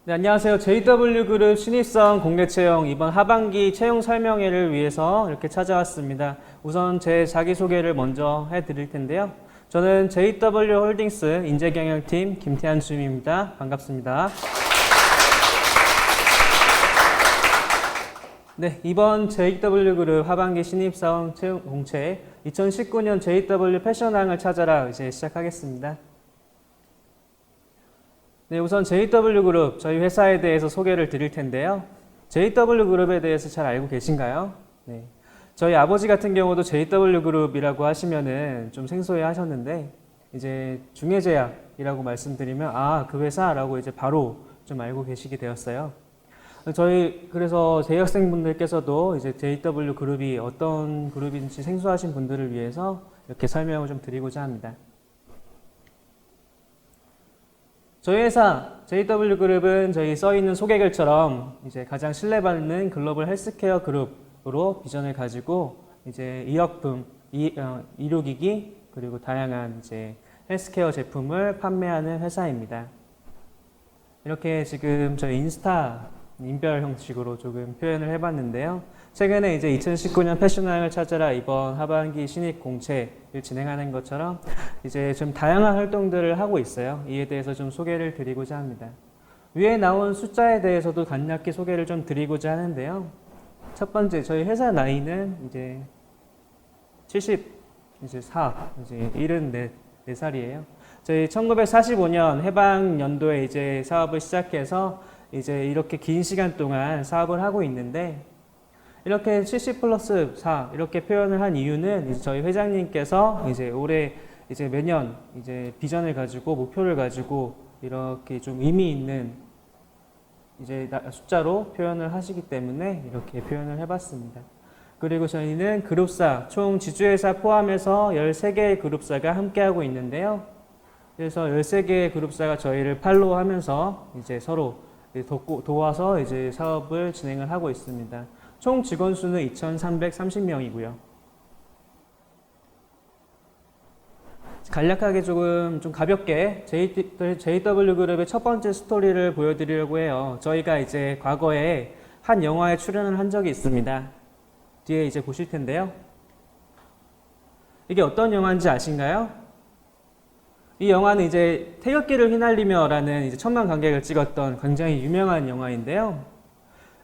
네, 안녕하세요. JW그룹 신입사원 공개 채용 이번 하반기 채용 설명회를 위해서 이렇게 찾아왔습니다. 우선 제 자기소개를 먼저 해드릴 텐데요. 저는 JW홀딩스 인재경영팀 김태한 주임입니다. 반갑습니다. 네, 이번 JW그룹 하반기 신입사원 채용 공채 2019년 JW 패션왕을 찾아라 이제 시작하겠습니다. 네, 우선 JW그룹 저희 회사에 대해서 소개를 드릴 텐데요. JW그룹에 대해서 잘 알고 계신가요? 네, 저희 아버지 같은 경우도 JW그룹이라고 하시면은 좀 생소해 하셨는데 이제 중해제약이라고 말씀드리면 그 회사라고 이제 바로 좀 알고 계시게 되었어요. 그래서 재학생분들께서도 이제 JW그룹이 어떤 그룹인지 생소하신 분들을 위해서 이렇게 설명을 좀 드리고자 합니다. 저희 회사 JW그룹은 저희 써있는 소개글처럼 이제 가장 신뢰받는 글로벌 헬스케어 그룹으로 비전을 가지고 이제 의약품, 의료기기 그리고 다양한 이제 헬스케어 제품을 판매하는 회사입니다. 이렇게 지금 저희 인스타 인별 형식으로 조금 표현을 해봤는데요. 최근에 이제 2019년 패션왕을 찾아라 이번 하반기 신입 공채를 진행하는 것처럼 이제 좀 다양한 활동들을 하고 있어요. 이에 대해서 좀 소개를 드리고자 합니다. 위에 나온 숫자에 대해서도 간략히 소개를 좀 드리고자 하는데요. 첫 번째, 저희 회사 나이는 이제 74살이에요. 저희 1945년 해방 연도에 이제 사업을 시작해서 이제 이렇게 긴 시간 동안 사업을 하고 있는데 이렇게 70 플러스 4 이렇게 표현을 한 이유는 이제 저희 회장님께서 이제 올해 이제 매년 이제 비전을 가지고 목표를 가지고 이렇게 좀 의미 있는 이제 숫자로 표현을 하시기 때문에 이렇게 표현을 해봤습니다. 그리고 저희는 그룹사 총 지주회사 포함해서 13개의 그룹사가 함께하고 있는데요. 그래서 13개의 그룹사가 저희를 팔로우하면서 이제 서로 도와서 이제 사업을 진행을 하고 있습니다. 총 직원 수는 2,330명이고요. 간략하게 좀 가볍게 JW그룹의 첫 번째 스토리를 보여드리려고 해요. 저희가 이제 과거에 한 영화에 출연을 한 적이 있습니다. 뒤에 이제 보실 텐데요. 이게 어떤 영화인지 아신가요? 이 영화는 이제 태극기를 휘날리며라는 이제 1,000만 관객을 찍었던 굉장히 유명한 영화인데요.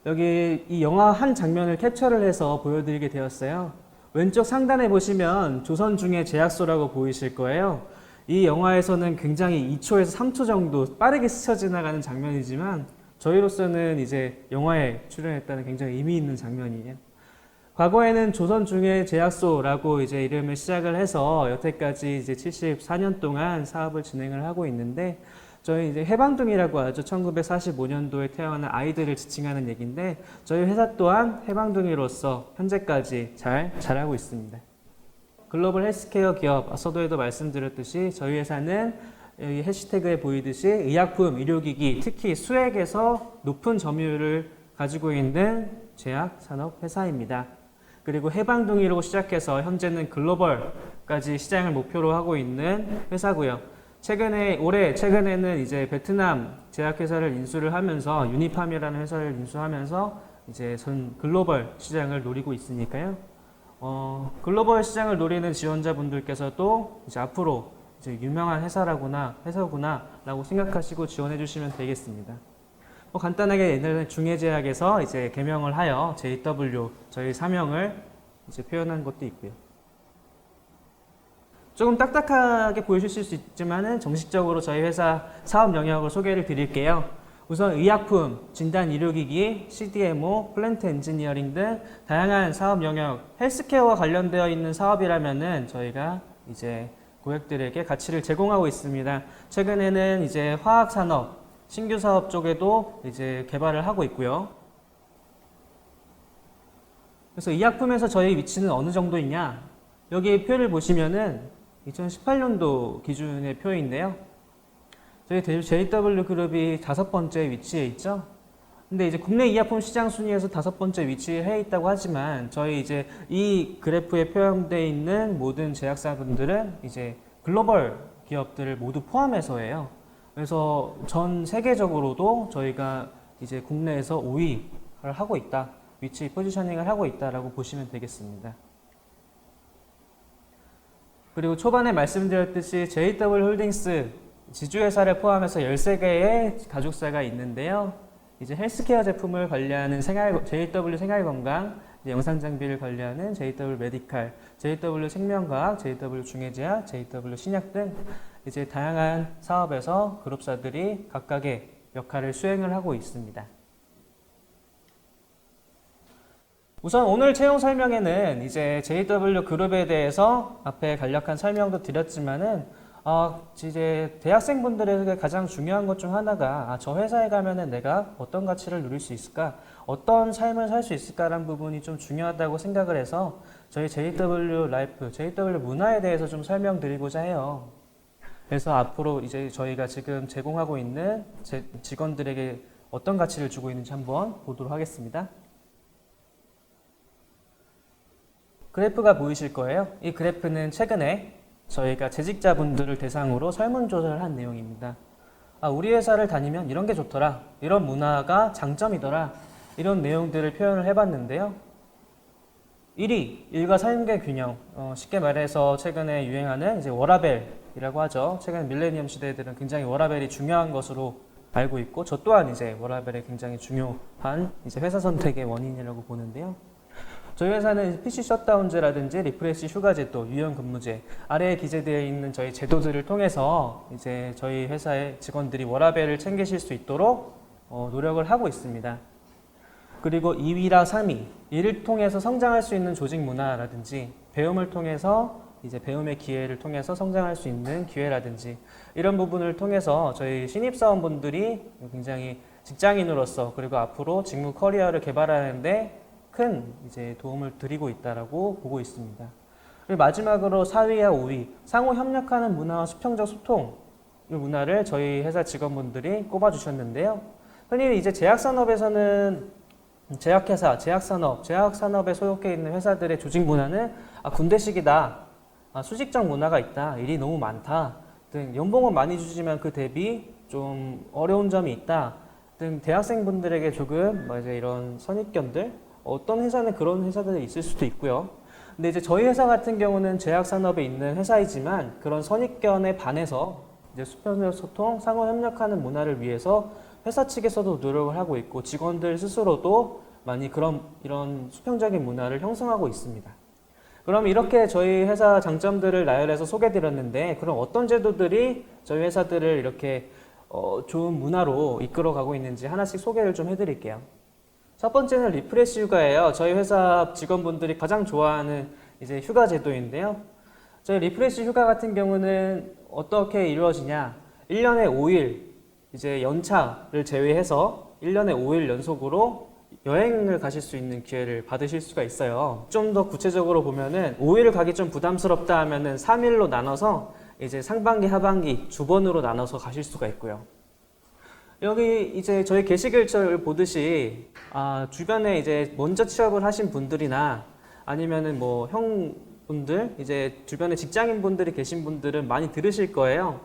여기 이 영화 한 장면을 캡처를 해서 보여드리게 되었어요. 왼쪽 상단에 보시면 조선 중의 제약소라고 보이실 거예요. 이 영화에서는 굉장히 2초에서 3초 정도 빠르게 스쳐 지나가는 장면이지만 저희로서는 이제 영화에 출연했다는 굉장히 의미 있는 장면이에요. 과거에는 조선 중의 제약소라고 이제 이름을 시작을 해서 여태까지 이제 74년 동안 사업을 진행을 하고 있는데 저희 이제 해방둥이라고 하죠. 1945년도에 태어난 아이들을 지칭하는 얘기인데 저희 회사 또한 해방둥이로서 현재까지 잘 자라고 있습니다. 글로벌 헬스케어 기업, 서두에도 말씀드렸듯이 저희 회사는 여기 해시태그에 보이듯이 의약품, 의료기기, 특히 수액에서 높은 점유율을 가지고 있는 제약 산업 회사입니다. 그리고 해방둥이로 시작해서 현재는 글로벌까지 시장을 목표로 하고 있는 회사고요. 최근에는 이제 베트남 제약회사를 인수를 하면서 유니팜이라는 회사를 인수하면서 이제 전 글로벌 시장을 노리고 있으니까요. 글로벌 시장을 노리는 지원자분들께서도 이제 앞으로 이제 유명한 회사구나라고 생각하시고 지원해 주시면 되겠습니다. 간단하게 옛날에 중해제약에서 이제 개명을 하여 JW 저희 사명을 이제 표현한 것도 있고요. 조금 딱딱하게 보이실 수 있지만은 정식적으로 저희 회사 사업 영역을 소개를 드릴게요. 우선 의약품, 진단 의료기기, CDMO, 플랜트 엔지니어링 등 다양한 사업 영역, 헬스케어와 관련되어 있는 사업이라면은 저희가 이제 고객들에게 가치를 제공하고 있습니다. 최근에는 이제 화학산업, 신규 사업 쪽에도 이제 개발을 하고 있고요. 그래서 의약품에서 저희 위치는 어느 정도이냐? 여기 표를 보시면은 2018년도 기준의 표인데요. 저희 JW그룹이 5번째 위치에 있죠. 근데 이제 국내 의약품 시장 순위에서 5번째 위치에 해 있다고 하지만 저희 이제 이 그래프에 표현되어 있는 모든 제약사분들은 이제 글로벌 기업들을 모두 포함해서예요. 그래서 전 세계적으로도 저희가 이제 국내에서 5위를 하고 있다. 위치 포지셔닝을 하고 있다라고 보시면 되겠습니다. 그리고 초반에 말씀드렸듯이 JW 홀딩스 지주회사를 포함해서 13개의 가족사가 있는데요. 이제 헬스케어 제품을 관리하는 JW 생활건강, 영상장비를 관리하는 JW 메디칼, JW 생명과학, JW 중해제약, JW 신약 등 이제 다양한 사업에서 그룹사들이 각각의 역할을 수행을 하고 있습니다. 우선 오늘 채용 설명에는 이제 JW 그룹에 대해서 앞에 간략한 설명도 드렸지만은 이제 대학생분들에게 가장 중요한 것 중 하나가 저 회사에 가면은 내가 어떤 가치를 누릴 수 있을까, 어떤 삶을 살 수 있을까라는 부분이 좀 중요하다고 생각을 해서 저희 JW 라이프, JW 문화에 대해서 좀 설명드리고자 해요. 그래서 앞으로 이제 저희가 지금 제공하고 있는 직원들에게 어떤 가치를 주고 있는지 한번 보도록 하겠습니다. 그래프가 보이실 거예요. 이 그래프는 최근에 저희가 재직자분들을 대상으로 설문조사를 한 내용입니다. 우리 회사를 다니면 이런 게 좋더라, 이런 문화가 장점이더라, 이런 내용들을 표현을 해봤는데요. 1위, 일과 삶의 균형. 쉽게 말해서 최근에 유행하는 이제 워라밸이라고 하죠. 최근 밀레니엄 시대들은 굉장히 워라밸이 중요한 것으로 알고 있고, 저 또한 이제 워라밸이 굉장히 중요한 이제 회사 선택의 원인이라고 보는데요. 저희 회사는 PC 셧다운제라든지 리프레시 휴가제도, 유연근무제 아래에 기재되어 있는 저희 제도들을 통해서 이제 저희 회사의 직원들이 워라밸을 챙기실 수 있도록 노력을 하고 있습니다. 그리고 2위랑 3위, 이를 통해서 성장할 수 있는 조직 문화라든지 배움을 통해서 이제 배움의 기회를 통해서 성장할 수 있는 기회라든지 이런 부분을 통해서 저희 신입사원분들이 굉장히 직장인으로서 그리고 앞으로 직무 커리어를 개발하는데 큰 이제 도움을 드리고 있다라고 보고 있습니다. 그리고 마지막으로 4위와 5위, 상호 협력하는 문화와 수평적 소통 이 문화를 저희 회사 직원분들이 꼽아주셨는데요. 흔히 이제 제약산업에서는 제약회사, 제약산업에 소속해 있는 회사들의 조직 문화는 군대식이다, 수직적 문화가 있다, 일이 너무 많다 등, 연봉은 많이 주지만 그 대비 좀 어려운 점이 있다 등 대학생분들에게 조금 이제 이런 선입견들, 어떤 회사는 그런 회사들이 있을 수도 있고요. 근데 이제 저희 회사 같은 경우는 제약산업에 있는 회사이지만 그런 선입견에 반해서 이제 수평적 소통, 상호 협력하는 문화를 위해서 회사 측에서도 노력을 하고 있고 직원들 스스로도 많이 이런 수평적인 문화를 형성하고 있습니다. 그럼 이렇게 저희 회사 장점들을 나열해서 소개드렸는데, 그럼 어떤 제도들이 저희 회사들을 이렇게 좋은 문화로 이끌어가고 있는지 하나씩 소개를 좀 해드릴게요. 첫 번째는 리프레시 휴가예요. 저희 회사 직원분들이 가장 좋아하는 이제 휴가 제도인데요. 저희 리프레시 휴가 같은 경우는 어떻게 이루어지냐? 1년에 5일 이제 연차를 제외해서 1년에 5일 연속으로 여행을 가실 수 있는 기회를 받으실 수가 있어요. 좀 더 구체적으로 보면은 5일을 가기 좀 부담스럽다 하면은 3일로 나눠서 이제 상반기, 하반기 두 번으로 나눠서 가실 수가 있고요. 여기 이제 저희 게시글을 보듯이 주변에 이제 먼저 취업을 하신 분들이나 아니면은 뭐 형분들, 이제 주변에 직장인 분들이 계신 분들은 많이 들으실 거예요.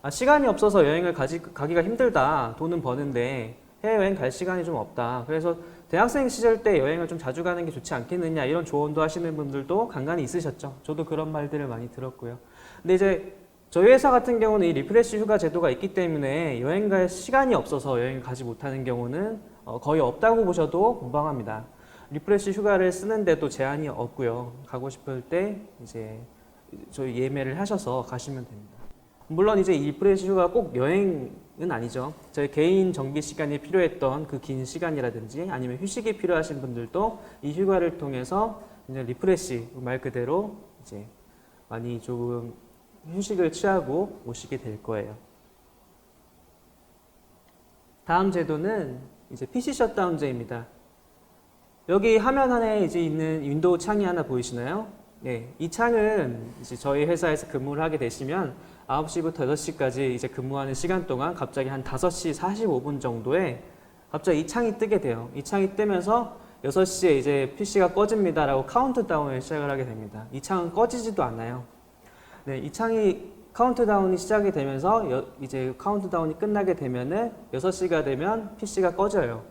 시간이 없어서 여행을 가기가 힘들다. 돈은 버는데 해외여행 갈 시간이 좀 없다. 그래서 대학생 시절 때 여행을 좀 자주 가는 게 좋지 않겠느냐, 이런 조언도 하시는 분들도 간간히 있으셨죠. 저도 그런 말들을 많이 들었고요. 근데 이제 저희 회사 같은 경우는 이 리프레시 휴가 제도가 있기 때문에 여행 갈 시간이 없어서 여행을 가지 못하는 경우는 거의 없다고 보셔도 무방합니다. 리프레시 휴가를 쓰는데도 제한이 없고요. 가고 싶을 때 이제 저희 예매를 하셔서 가시면 됩니다. 물론 이제 이 리프레시 휴가 꼭 여행은 아니죠. 저희 개인 정비 시간이 필요했던 그 긴 시간이라든지 아니면 휴식이 필요하신 분들도 이 휴가를 통해서 이제 리프레시 말 그대로 이제 많이 조금 휴식을 취하고 오시게 될 거예요. 다음 제도는 이제 PC 셧다운제입니다. 여기 화면 안에 이제 있는 윈도우 창이 하나 보이시나요? 네, 이 창은 이제 저희 회사에서 근무를 하게 되시면 9시부터 6시까지 이제 근무하는 시간 동안 갑자기 한 5시 45분 정도에 갑자기 이 창이 뜨게 돼요. 이 창이 뜨면서 6시에 이제 PC가 꺼집니다라고 카운트다운을 시작을 하게 됩니다. 이 창은 꺼지지도 않아요. 네, 이 창이 카운트다운이 시작이 되면서 이제 카운트다운이 끝나게 되면은 6시가 되면 PC가 꺼져요.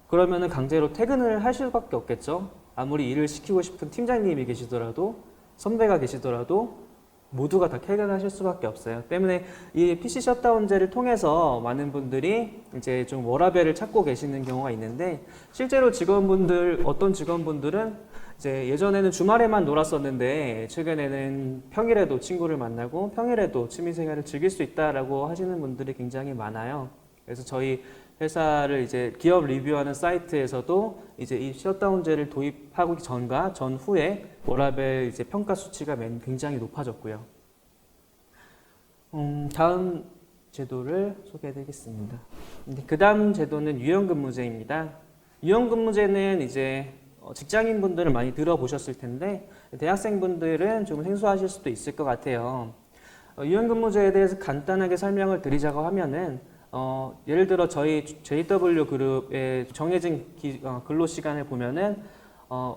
그러면은 강제로 퇴근을 할 수밖에 없겠죠. 아무리 일을 시키고 싶은 팀장님이 계시더라도 선배가 계시더라도 모두가 다 퇴근하실 수밖에 없어요. 때문에 이 PC 셧다운제를 통해서 많은 분들이 이제 좀 워라밸을 찾고 계시는 경우가 있는데, 실제로 어떤 직원분들은 이제 예전에는 주말에만 놀았었는데 최근에는 평일에도 친구를 만나고 평일에도 취미생활을 즐길 수 있다라고 하시는 분들이 굉장히 많아요. 그래서 저희 회사를 이제 기업 리뷰하는 사이트에서도 이제 이 셧다운제를 도입하기 전과 전후에 워라밸 이제 평가 수치가 굉장히 높아졌고요. 다음 제도를 소개해드리겠습니다. 그 다음 제도는 유연근무제입니다. 유연근무제는 이제 직장인분들은 많이 들어보셨을 텐데 대학생분들은 좀 생소하실 수도 있을 것 같아요. 유연근무제에 대해서 간단하게 설명을 드리자고 하면은 예를 들어 저희 JW 그룹의 정해진 근로 시간을 보면은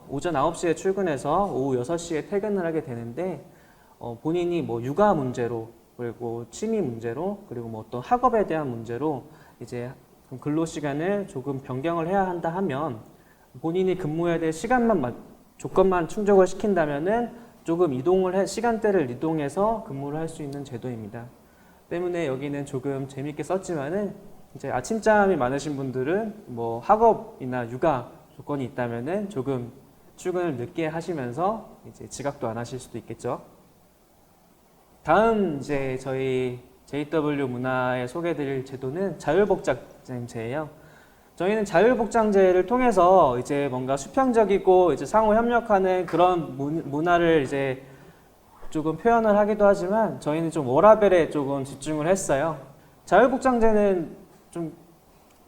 오전 9시에 출근해서 오후 6시에 퇴근을 하게 되는데 본인이 뭐 육아 문제로 그리고 취미 문제로 그리고 뭐 어떤 학업에 대한 문제로 이제 근로 시간을 조금 변경을 해야 한다 하면 본인이 근무해야 될 조건만 충족을 시킨다면은 조금 시간대를 이동해서 근무를 할 수 있는 제도입니다. 때문에 여기는 조금 재밌게 썼지만은 이제 아침잠이 많으신 분들은 뭐 학업이나 육아 조건이 있다면은 조금 출근을 늦게 하시면서 이제 지각도 안 하실 수도 있겠죠. 다음 이제 저희 JW 문화에 소개해드릴 제도는 자율복장제예요. 저희는 자율복장제를 통해서 이제 뭔가 수평적이고 이제 상호 협력하는 그런 문화를 이제 조금 표현을 하기도 하지만 저희는 좀 워라밸에 조금 집중을 했어요. 자율복장제는 좀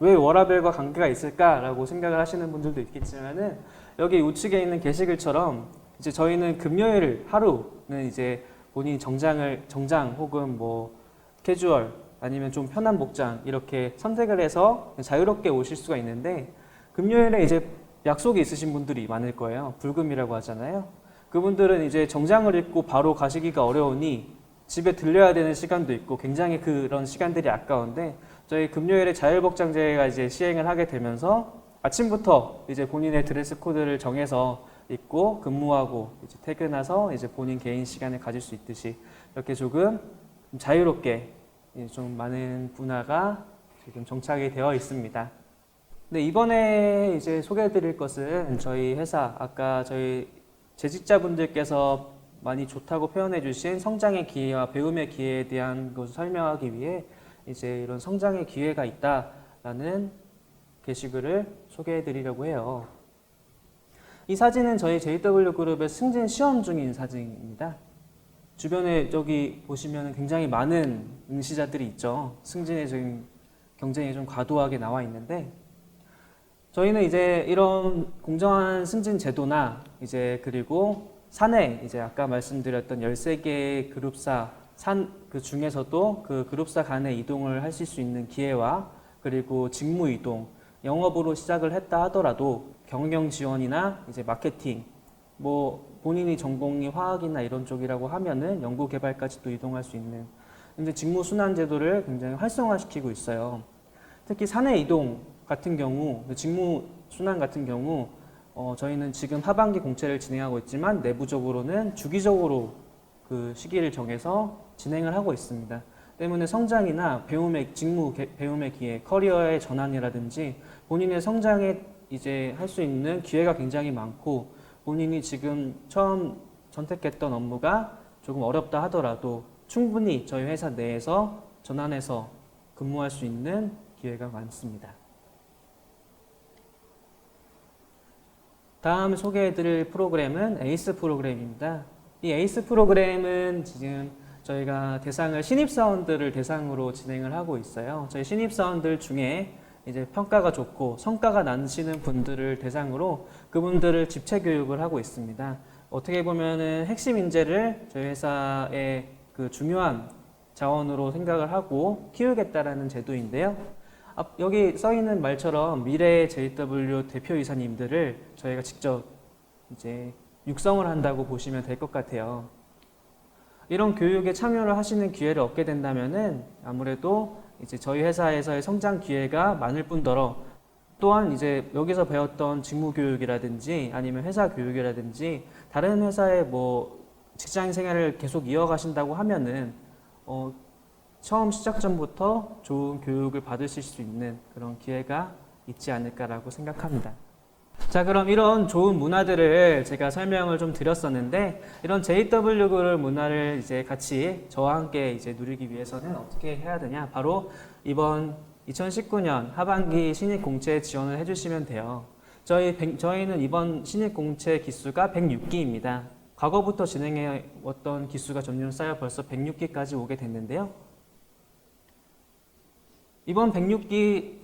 왜 워라밸과 관계가 있을까라고 생각을 하시는 분들도 있겠지만은 여기 우측에 있는 게시글처럼 이제 저희는 금요일 하루는 이제 본인이 정장 혹은 뭐 캐주얼 아니면 좀 편한 복장 이렇게 선택을 해서 자유롭게 오실 수가 있는데 금요일에 이제 약속이 있으신 분들이 많을 거예요. 불금이라고 하잖아요. 그분들은 이제 정장을 입고 바로 가시기가 어려우니 집에 들려야 되는 시간도 있고 굉장히 그런 시간들이 아까운데 저희 금요일에 자율복장제가 이제 시행을 하게 되면서 아침부터 이제 본인의 드레스 코드를 정해서 입고 근무하고 이제 퇴근해서 이제 본인 개인 시간을 가질 수 있듯이 이렇게 조금 자유롭게 좀 많은 문화가 지금 정착이 되어 있습니다. 근데 이번에 이제 소개해드릴 것은 저희 회사 아까 저희 재직자분들께서 많이 좋다고 표현해주신 성장의 기회와 배움의 기회에 대한 것을 설명하기 위해 이제 이런 성장의 기회가 있다라는 게시글을 소개해드리려고 해요. 이 사진은 저희 JW 그룹의 승진 시험 중인 사진입니다. 주변에 여기 보시면 굉장히 많은 응시자들이 있죠. 승진에 지금 경쟁이 좀 과도하게 나와 있는데 저희는 이제 이런 공정한 승진 제도나 이제 그리고 사내 이제 아까 말씀드렸던 13개의 그룹사 그 중에서도 그 그룹사 간의 이동을 하실 수 있는 기회와 그리고 직무 이동, 영업으로 시작을 했다 하더라도 경영 지원이나 이제 마케팅, 뭐 본인이 전공이 화학이나 이런 쪽이라고 하면은 연구 개발까지도 이동할 수 있는 이제 직무 순환 제도를 굉장히 활성화시키고 있어요. 특히 사내 이동 같은 경우, 직무 순환 같은 경우 저희는 지금 하반기 공채를 진행하고 있지만 내부적으로는 주기적으로 그 시기를 정해서 진행을 하고 있습니다. 때문에 성장이나 배움의 기회, 커리어의 전환이라든지 본인의 성장에 이제 할 수 있는 기회가 굉장히 많고 본인이 지금 처음 선택했던 업무가 조금 어렵다 하더라도 충분히 저희 회사 내에서 전환해서 근무할 수 있는 기회가 많습니다. 다음 소개해드릴 프로그램은 에이스 프로그램입니다. 이 에이스 프로그램은 지금 저희가 신입사원들을 대상으로 진행을 하고 있어요. 저희 신입사원들 중에 이제 평가가 좋고 성과가 나시는 분들을 대상으로 그분들을 집체 교육을 하고 있습니다. 어떻게 보면은 핵심 인재를 저희 회사의 그 중요한 자원으로 생각을 하고 키우겠다라는 제도인데요. 여기 써 있는 말처럼 미래의 JW 대표이사님들을 저희가 직접 이제 육성을 한다고 보시면 될 것 같아요. 이런 교육에 참여를 하시는 기회를 얻게 된다면은 아무래도 이제 저희 회사에서의 성장 기회가 많을 뿐더러 또한 이제 여기서 배웠던 직무 교육이라든지 아니면 회사 교육이라든지 다른 회사의 뭐 직장 생활을 계속 이어가신다고 하면은 처음 시작 전부터 좋은 교육을 받으실 수 있는 그런 기회가 있지 않을까라고 생각합니다. 자, 그럼 이런 좋은 문화들을 제가 설명을 좀 드렸었는데, 이런 JW 그룹 문화를 이제 같이 저와 함께 이제 누리기 위해서는 어떻게 해야 되냐? 바로 이번 2019년 하반기 신입 공채 지원을 해주시면 돼요. 저희는 이번 신입 공채 기수가 106기입니다. 과거부터 진행해 왔던 기수가 점점 쌓여 벌써 106기까지 오게 됐는데요. 이번 106기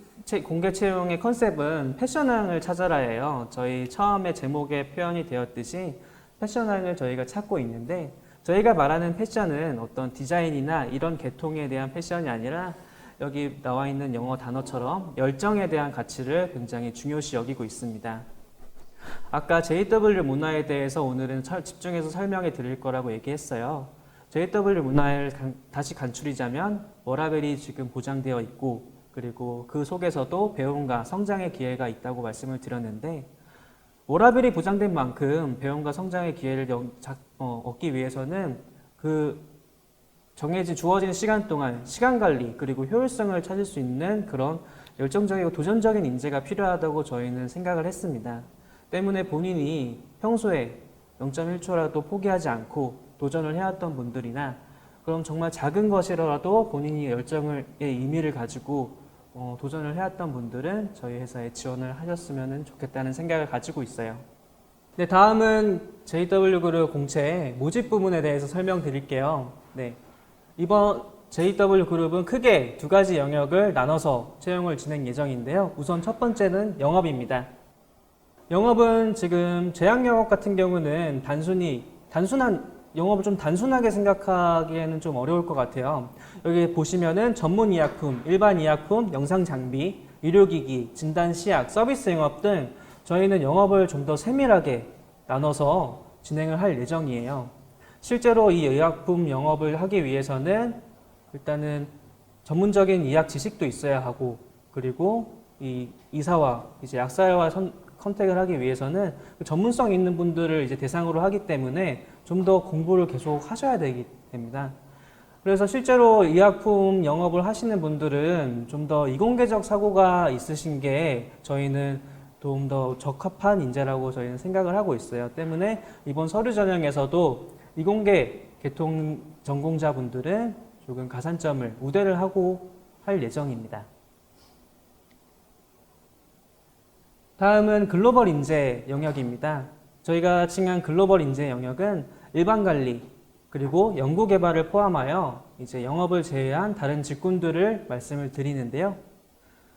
공개 채용의 컨셉은 패션왕을 찾아라예요. 저희 처음에 제목에 표현이 되었듯이 패션왕을 저희가 찾고 있는데, 저희가 말하는 패션은 어떤 디자인이나 이런 계통에 대한 패션이 아니라 여기 나와 있는 영어 단어처럼 열정에 대한 가치를 굉장히 중요시 여기고 있습니다. 아까 JW 문화에 대해서 오늘은 집중해서 설명해 드릴 거라고 얘기했어요. JW 문화를 다시 간추리자면 워라밸이 지금 보장되어 있고, 그리고 그 속에서도 배움과 성장의 기회가 있다고 말씀을 드렸는데, 워라밸이 보장된 만큼 배움과 성장의 기회를 얻기 위해서는 그 주어진 시간 동안 시간 관리 그리고 효율성을 찾을 수 있는 그런 열정적이고 도전적인 인재가 필요하다고 저희는 생각을 했습니다. 때문에 본인이 평소에 0.1초라도 포기하지 않고 도전을 해왔던 분들이나, 그럼 정말 작은 것이라도 본인이 열정의 의미를 가지고 도전을 해왔던 분들은 저희 회사에 지원을 하셨으면 좋겠다는 생각을 가지고 있어요. 네, 다음은 JW 그룹 공채 모집 부분에 대해서 설명드릴게요. 네, 이번 JW 그룹은 크게 두 가지 영역을 나눠서 채용을 진행 예정인데요. 우선 첫 번째는 영업입니다. 영업은 지금 제약영업 같은 경우는 영업을 좀 단순하게 생각하기에는 좀 어려울 것 같아요. 여기 보시면은 전문 의약품, 일반 의약품, 영상 장비, 의료기기, 진단 시약, 서비스 영업 등 저희는 영업을 좀 더 세밀하게 나눠서 진행을 할 예정이에요. 실제로 이 의약품 영업을 하기 위해서는 일단은 전문적인 의학 지식도 있어야 하고, 그리고 이 의사와 이제 약사와 컨택을 하기 위해서는 그 전문성 있는 분들을 이제 대상으로 하기 때문에 좀 더 공부를 계속 하셔야 됩니다. 그래서 실제로 의약품 영업을 하시는 분들은 좀 더 이공계적 사고가 있으신 게 저희는 좀 더 적합한 인재라고 저희는 생각을 하고 있어요. 때문에 이번 서류 전형에서도 이공계 계통 전공자분들은 조금 가산점을 우대를 하고 할 예정입니다. 다음은 글로벌 인재 영역입니다. 저희가 칭한 글로벌 인재 영역은 일반 관리 그리고 연구 개발을 포함하여 이제 영업을 제외한 다른 직군들을 말씀을 드리는데요.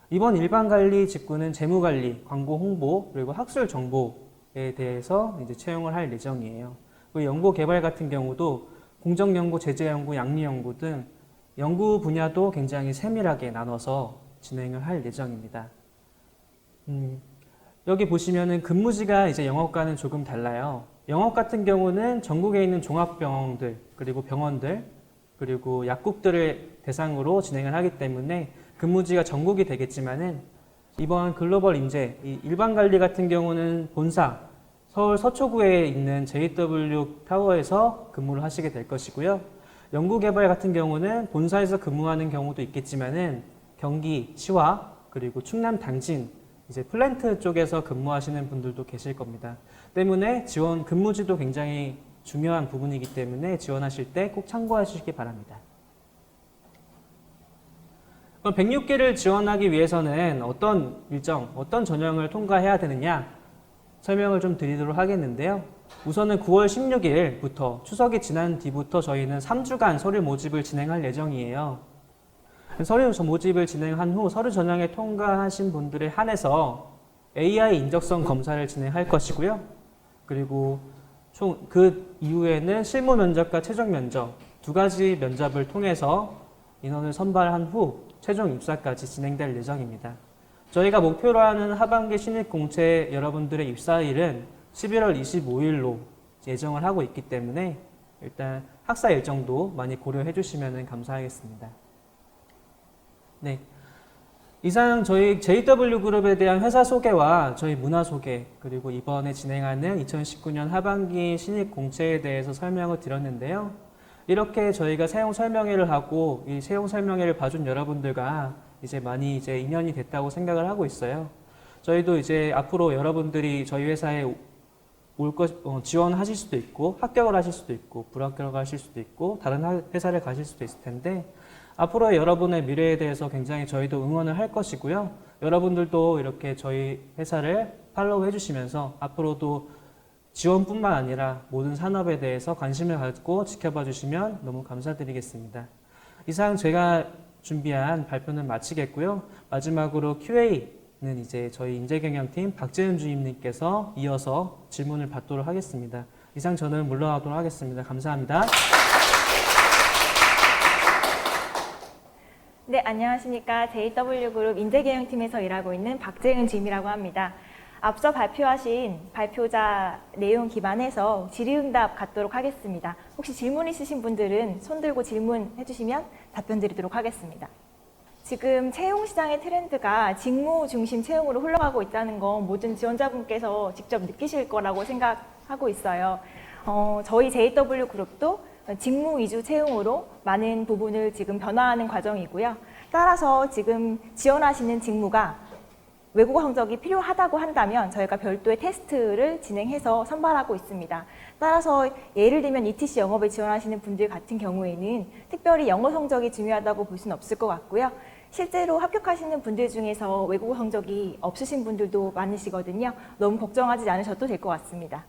이번 일반 관리 직군은 재무 관리, 광고 홍보 그리고 학술 정보에 대해서 이제 채용을 할 예정이에요. 그 연구 개발 같은 경우도 공정 연구, 제재 연구, 양리 연구 등 연구 분야도 굉장히 세밀하게 나눠서 진행을 할 예정입니다. 여기 보시면은 근무지가 이제 영업과는 조금 달라요. 영업 같은 경우는 전국에 있는 종합병원들, 그리고 병원들, 그리고 약국들을 대상으로 진행을 하기 때문에 근무지가 전국이 되겠지만은, 이번 글로벌 인재, 이 일반 관리 같은 경우는 본사, 서울 서초구에 있는 JW 타워에서 근무를 하시게 될 것이고요. 연구개발 같은 경우는 본사에서 근무하는 경우도 있겠지만은 경기, 시화, 그리고 충남 당진, 이제 플랜트 쪽에서 근무하시는 분들도 계실 겁니다. 때문에 근무지도 굉장히 중요한 부분이기 때문에 지원하실 때 꼭 참고하시기 바랍니다. 그럼 106기를 지원하기 위해서는 어떤 일정, 어떤 전형을 통과해야 되느냐 설명을 좀 드리도록 하겠는데요. 우선은 9월 16일부터 추석이 지난 뒤부터 저희는 3주간 서류 모집을 진행할 예정이에요. 서류 모집을 진행한 후 서류 전형에 통과하신 분들에 한해서 AI 인적성 검사를 진행할 것이고요. 그리고 총 그 이후에는 실무 면접과 최종 면접 두 가지 면접을 통해서 인원을 선발한 후 최종 입사까지 진행될 예정입니다. 저희가 목표로 하는 하반기 신입 공채 여러분들의 입사일은 11월 25일로 예정을 하고 있기 때문에 일단 학사 일정도 많이 고려해 주시면 감사하겠습니다. 네. 이상 저희 JW그룹에 대한 회사 소개와 저희 문화 소개, 그리고 이번에 진행하는 2019년 하반기 신입 공채에 대해서 설명을 드렸는데요. 이렇게 저희가 채용 설명회를 하고 이 채용 설명회를 봐준 여러분들과 이제 많이 이제 인연이 됐다고 생각을 하고 있어요. 저희도 이제 앞으로 여러분들이 저희 회사에 지원하실 수도 있고 합격을 하실 수도 있고 불합격을 하실 수도 있고 다른 회사를 가실 수도 있을 텐데 앞으로의 여러분의 미래에 대해서 굉장히 저희도 응원을 할 것이고요. 여러분들도 이렇게 저희 회사를 팔로우 해주시면서 앞으로도 지원뿐만 아니라 모든 산업에 대해서 관심을 갖고 지켜봐 주시면 너무 감사드리겠습니다. 이상 제가 준비한 발표는 마치겠고요. 마지막으로 QA는 이제 저희 인재경영팀 박재은 주임님께서 이어서 질문을 받도록 하겠습니다. 이상 저는 물러나도록 하겠습니다. 감사합니다. 네, 안녕하십니까. JW그룹 인재경영팀에서 일하고 있는 박재은 주임이라고 합니다. 앞서 발표하신 발표자 내용 기반해서 질의응답 갖도록 하겠습니다. 혹시 질문 있으신 분들은 손 들고 질문해 주시면 답변 드리도록 하겠습니다. 지금 채용 시장의 트렌드가 직무 중심 채용으로 흘러가고 있다는 건 모든 지원자분께서 직접 느끼실 거라고 생각하고 있어요. 저희 JW그룹도 직무 위주 채용으로 많은 부분을 지금 변화하는 과정이고요. 따라서 지금 지원하시는 직무가 외국어 성적이 필요하다고 한다면 저희가 별도의 테스트를 진행해서 선발하고 있습니다. 따라서 예를 들면 ETC 영업을 지원하시는 분들 같은 경우에는 특별히 영어 성적이 중요하다고 볼 수는 없을 것 같고요. 실제로 합격하시는 분들 중에서 외국어 성적이 없으신 분들도 많으시거든요. 너무 걱정하지 않으셔도 될 것 같습니다.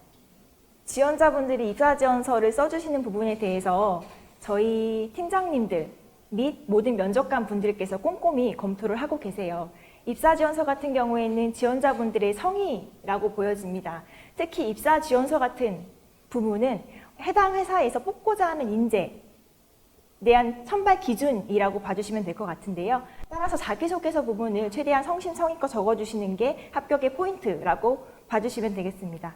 지원자분들이 입사지원서를 써주시는 부분에 대해서 저희 팀장님들 및 모든 면접관 분들께서 꼼꼼히 검토를 하고 계세요. 입사지원서 같은 경우에는 지원자분들의 성의라고 보여집니다. 특히 입사지원서 같은 부분은 해당 회사에서 뽑고자 하는 인재에 대한 선발 기준이라고 봐주시면 될 것 같은데요. 따라서 자기소개서 부분을 최대한 성심성의껏 적어주시는 게 합격의 포인트라고 봐주시면 되겠습니다.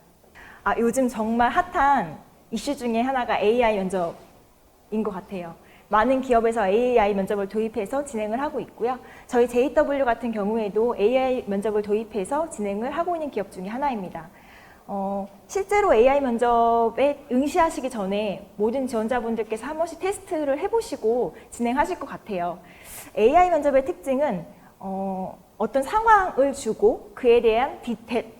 요즘 정말 핫한 이슈 중에 하나가 AI 면접인 것 같아요. 많은 기업에서 AI 면접을 도입해서 진행을 하고 있고요. 저희 JW 같은 경우에도 AI 면접을 도입해서 진행을 하고 있는 기업 중에 하나입니다. 실제로 AI 면접에 응시하시기 전에 모든 지원자분들께서 한 번씩 테스트를 해보시고 진행하실 것 같아요. AI 면접의 특징은 어떤 상황을 주고 그에 대한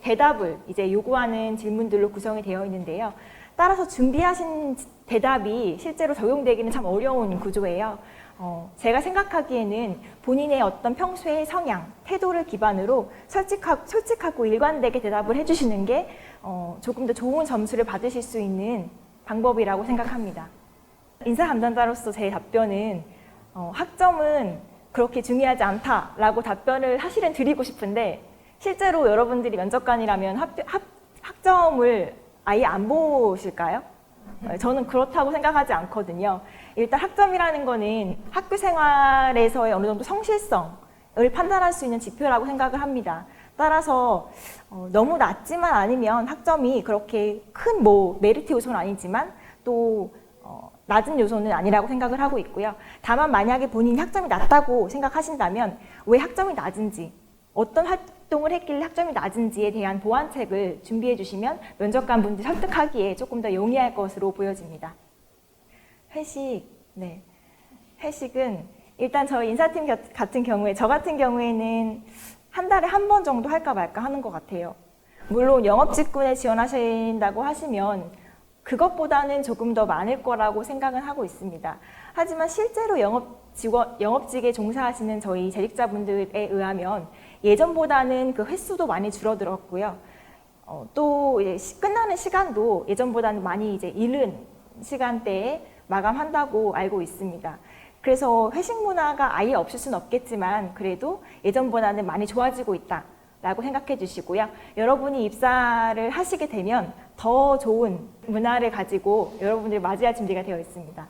대답을 이제 요구하는 질문들로 구성이 되어 있는데요. 따라서 준비하신 대답이 실제로 적용되기는 참 어려운 구조예요. 제가 생각하기에는 본인의 어떤 평소의 성향, 태도를 기반으로 솔직하고 일관되게 대답을 해주시는 게 조금 더 좋은 점수를 받으실 수 있는 방법이라고 생각합니다. 인사 담당자로서 제 답변은 학점은 그렇게 중요하지 않다라고 답변을 사실은 드리고 싶은데 실제로 여러분들이 면접관이라면 학점을 아예 안 보실까요? 저는 그렇다고 생각하지 않거든요. 일단 학점이라는 거는 학교 생활에서의 어느 정도 성실성을 판단할 수 있는 지표라고 생각을 합니다. 따라서 너무 낮지만 않으면 학점이 그렇게 큰 메리트 요소는 아니지만 또 낮은 요소는 아니라고 생각을 하고 있고요. 다만 만약에 본인이 학점이 낮다고 생각하신다면 왜 학점이 낮은지, 어떤 활동을 했길래 학점이 낮은지에 대한 보완책을 준비해 주시면 면접관 분들 설득하기에 조금 더 용이할 것으로 보여집니다. 회식, 네. 회식은 일단 저희 인사팀 같은 경우에 저 같은 경우에는 한 달에 한 번 정도 할까 말까 하는 것 같아요. 물론 영업 직군에 지원하신다고 하시면 그것보다는 조금 더 많을 거라고 생각은 하고 있습니다. 하지만 실제로 영업직에 종사하시는 저희 재직자분들에 의하면 예전보다는 그 횟수도 많이 줄어들었고요. 또 끝나는 시간도 예전보다는 많이 이제 이른 시간대에 마감한다고 알고 있습니다. 그래서 회식 문화가 아예 없을 수는 없겠지만 그래도 예전보다는 많이 좋아지고 있다라고 생각해 주시고요. 여러분이 입사를 하시게 되면 더 좋은 문화를 가지고 여러분들 맞이할 준비가 되어 있습니다.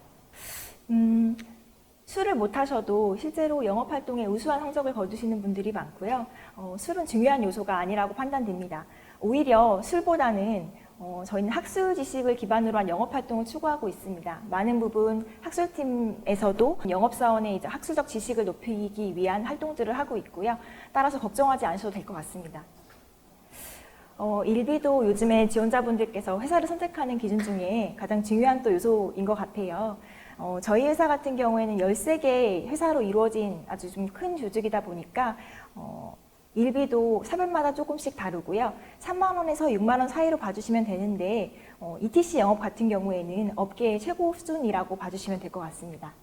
술을 못 하셔도 실제로 영업활동에 우수한 성적을 거두시는 분들이 많고요. 술은 중요한 요소가 아니라고 판단됩니다. 오히려 술보다는 저희는 학술 지식을 기반으로 한 영업 활동을 추구하고 있습니다. 많은 부분 학술팀에서도 영업사원의 이제 학술적 지식을 높이기 위한 활동들을 하고 있고요. 따라서 걱정하지 않으셔도 될 것 같습니다. 일비도 요즘에 지원자분들께서 회사를 선택하는 기준 중에 가장 중요한 또 요소인 것 같아요. 저희 회사 같은 경우에는 13개의 회사로 이루어진 아주 좀 큰 조직이다 보니까 일비도 사별마다 조금씩 다르고요. 3만 원에서 6만 원 사이로 봐주시면 되는데 ETC 영업 같은 경우에는 업계의 최고 수준이라고 봐주시면 될 것 같습니다.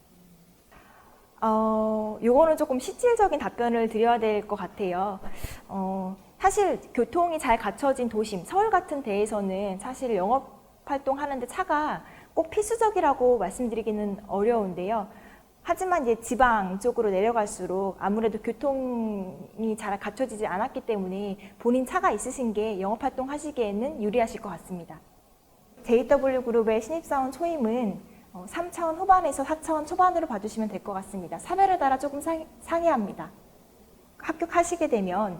요거는 조금 실질적인 답변을 드려야 될 것 같아요. 사실 교통이 잘 갖춰진 도심, 서울 같은 데에서는 사실 영업 활동하는데 차가 꼭 필수적이라고 말씀드리기는 어려운데요. 하지만 이제 지방 쪽으로 내려갈수록 아무래도 교통이 잘 갖춰지지 않았기 때문에 본인 차가 있으신 게 영업 활동 하시기에는 유리하실 것 같습니다. JW그룹의 신입사원 초임은 3차원 후반에서 4차원 초반으로 봐주시면 될 것 같습니다. 사별에 따라 조금 상이합니다. 합격하시게 되면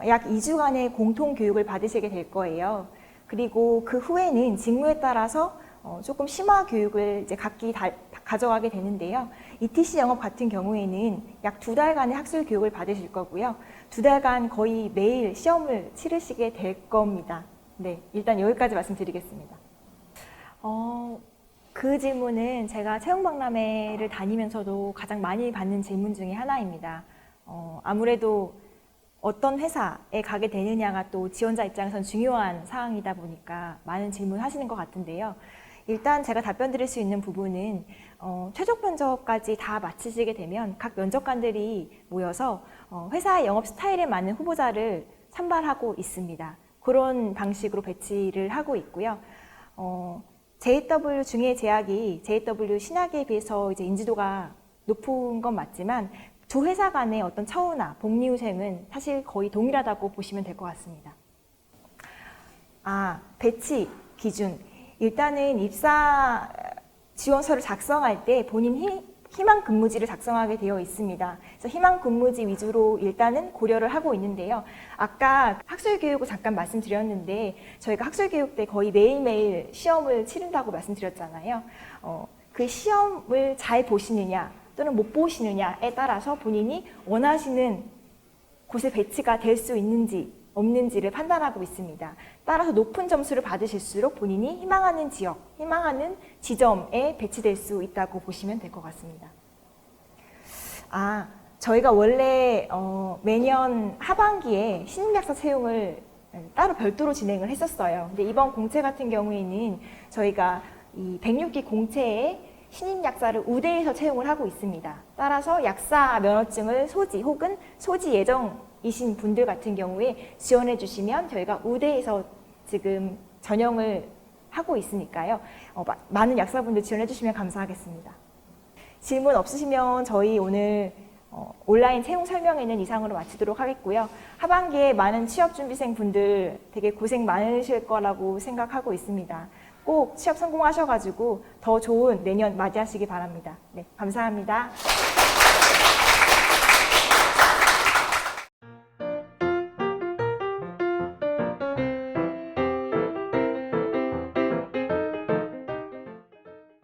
약 2주간의 공통교육을 받으시게 될 거예요. 그리고 그 후에는 직무에 따라서 조금 심화 교육을 이제 각기 가져가게 되는데요. ETC 영업 같은 경우에는 약 2달간의 학술 교육을 받으실 거고요. 2달간 거의 매일 시험을 치르시게 될 겁니다. 네, 일단 여기까지 말씀드리겠습니다. 그 질문은 제가 채용박람회를 다니면서도 가장 많이 받는 질문 중에 하나입니다. 아무래도 어떤 회사에 가게 되느냐가 또 지원자 입장에선 중요한 사항이다 보니까 많은 질문 하시는 것 같은데요. 일단 제가 답변 드릴 수 있는 부분은 최종 면접까지 다 마치시게 되면 각 면접관들이 모여서 회사의 영업 스타일에 맞는 후보자를 선발하고 있습니다. 그런 방식으로 배치를 하고 있고요. JW 중에 제약이 JW 신약에 비해서 이제 인지도가 높은 건 맞지만 두 회사 간의 어떤 처우나 복리후생은 사실 거의 동일하다고 보시면 될 것 같습니다. 배치 기준. 일단은 입사 지원서를 작성할 때 본인 희망 근무지를 작성하게 되어 있습니다. 그래서 희망 근무지 위주로 일단은 고려를 하고 있는데요. 아까 학술 교육을 잠깐 말씀드렸는데 저희가 학술 교육 때 거의 매일매일 시험을 치른다고 말씀드렸잖아요. 그 시험을 잘 보시느냐 또는 못 보시느냐에 따라서 본인이 원하시는 곳에 배치가 될 수 있는지 없는지를 판단하고 있습니다. 따라서 높은 점수를 받으실수록 본인이 희망하는 지역, 희망하는 지점에 배치될 수 있다고 보시면 될 것 같습니다. 저희가 원래 매년 하반기에 신입약사 채용을 따로 별도로 진행을 했었어요. 근데 이번 공채 같은 경우에는 저희가 이 106기 공채에 신입약사를 우대에서 채용을 하고 있습니다. 따라서 약사 면허증을 소지 혹은 소지 예정이신 분들 같은 경우에 지원해 주시면 저희가 우대에서 지금 전형을 하고 있으니까요. 많은 약사분들 지원해 주시면 감사하겠습니다. 질문 없으시면 저희 오늘 온라인 채용 설명회는 이상으로 마치도록 하겠고요. 하반기에 많은 취업준비생 분들 되게 고생 많으실 거라고 생각하고 있습니다. 꼭 취업 성공하셔가지고 더 좋은 내년 맞이하시기 바랍니다. 네, 감사합니다.